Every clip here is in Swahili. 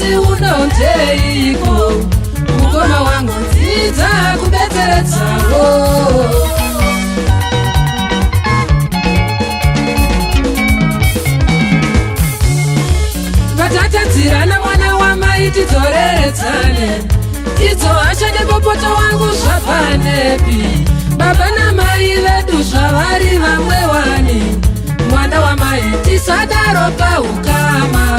asi unondeiko mukoma wangu dzidza kubetseredzawo vatatadzirana mwana wamai tidzoreredzane idzo ashande popoto wangu zvapanepi baba namai vedu zvavari vamwe wani mwana wamai tisadaro paukama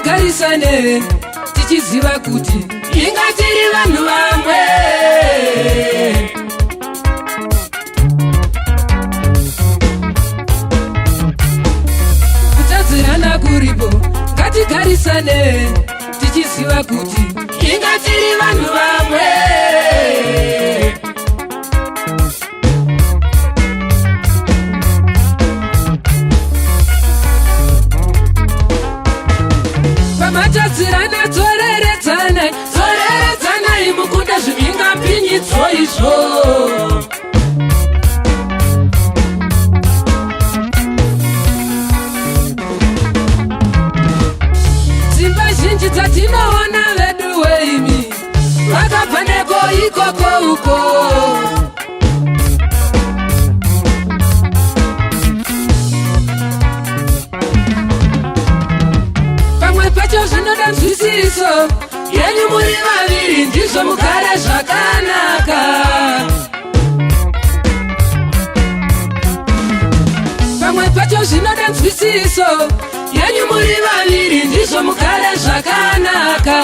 tigarisane tichiziva kuti inga tiri vanhu vamwe kutadzirana kuripo ngatigarisane tichiziva kuti inga tiri vanhu vamwe matadzirana dzoreredzana imukunda zvivinga mpinyidzo izvo dzimba zhinji dzatinoona vedu weimi vakabva neko ikoko uko zvinoda nzwisiso yenyu muri vaviri ndizvo mugare zvakanaka pamwe pacho zvinoda nzwisiso yenyu muri vaviri ndizvo mugare zvakanaka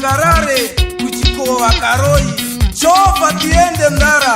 ngarare kuchikowa karoi chova tiende ndara.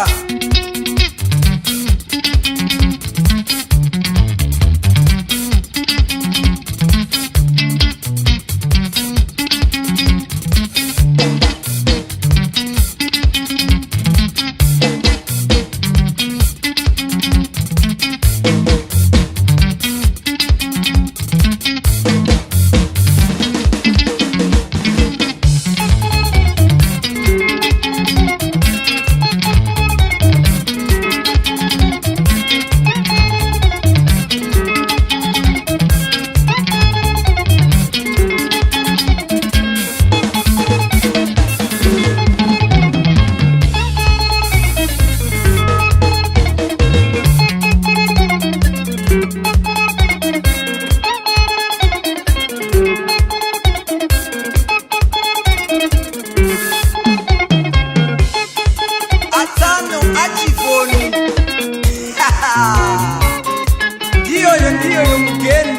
Ndiyo mgeni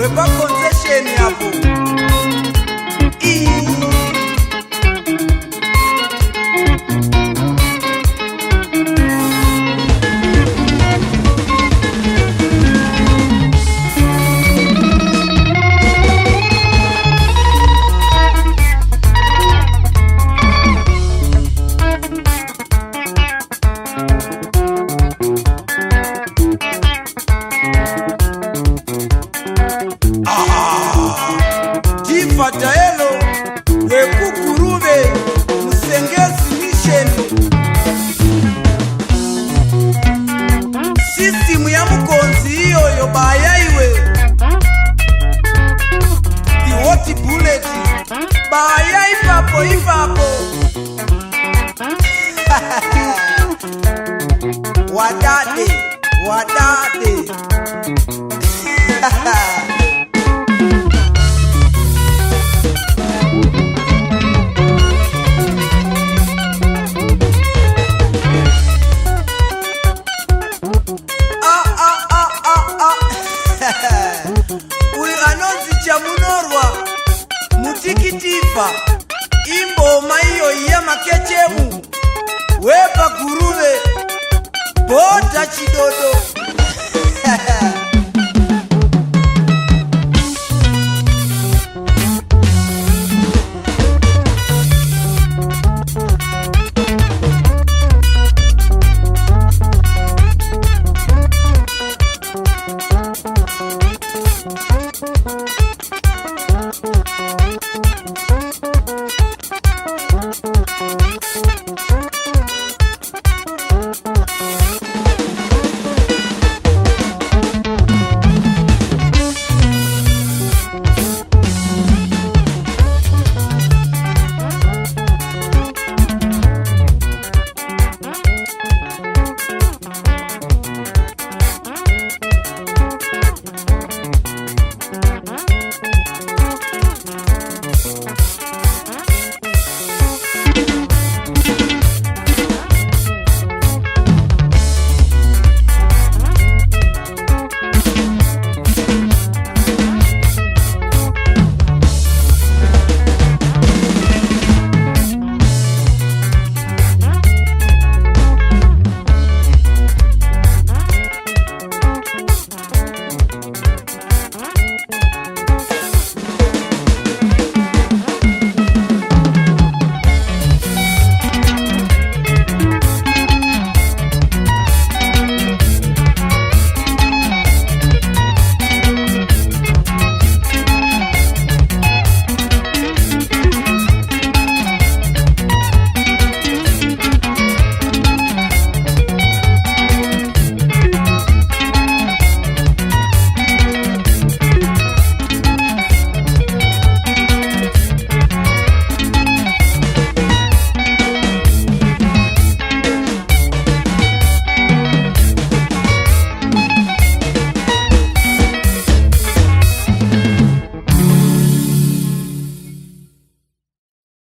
wepa concession hapo. Fataelo wekukurube Musengezi mission system ya mukonzi hiyo yobayaiwe the hot bullet bayai papo ipapo wadade uyu anonzi chamunorwa mutikitifa imboma iyo yamakechemu wepa guruve bota chidodo.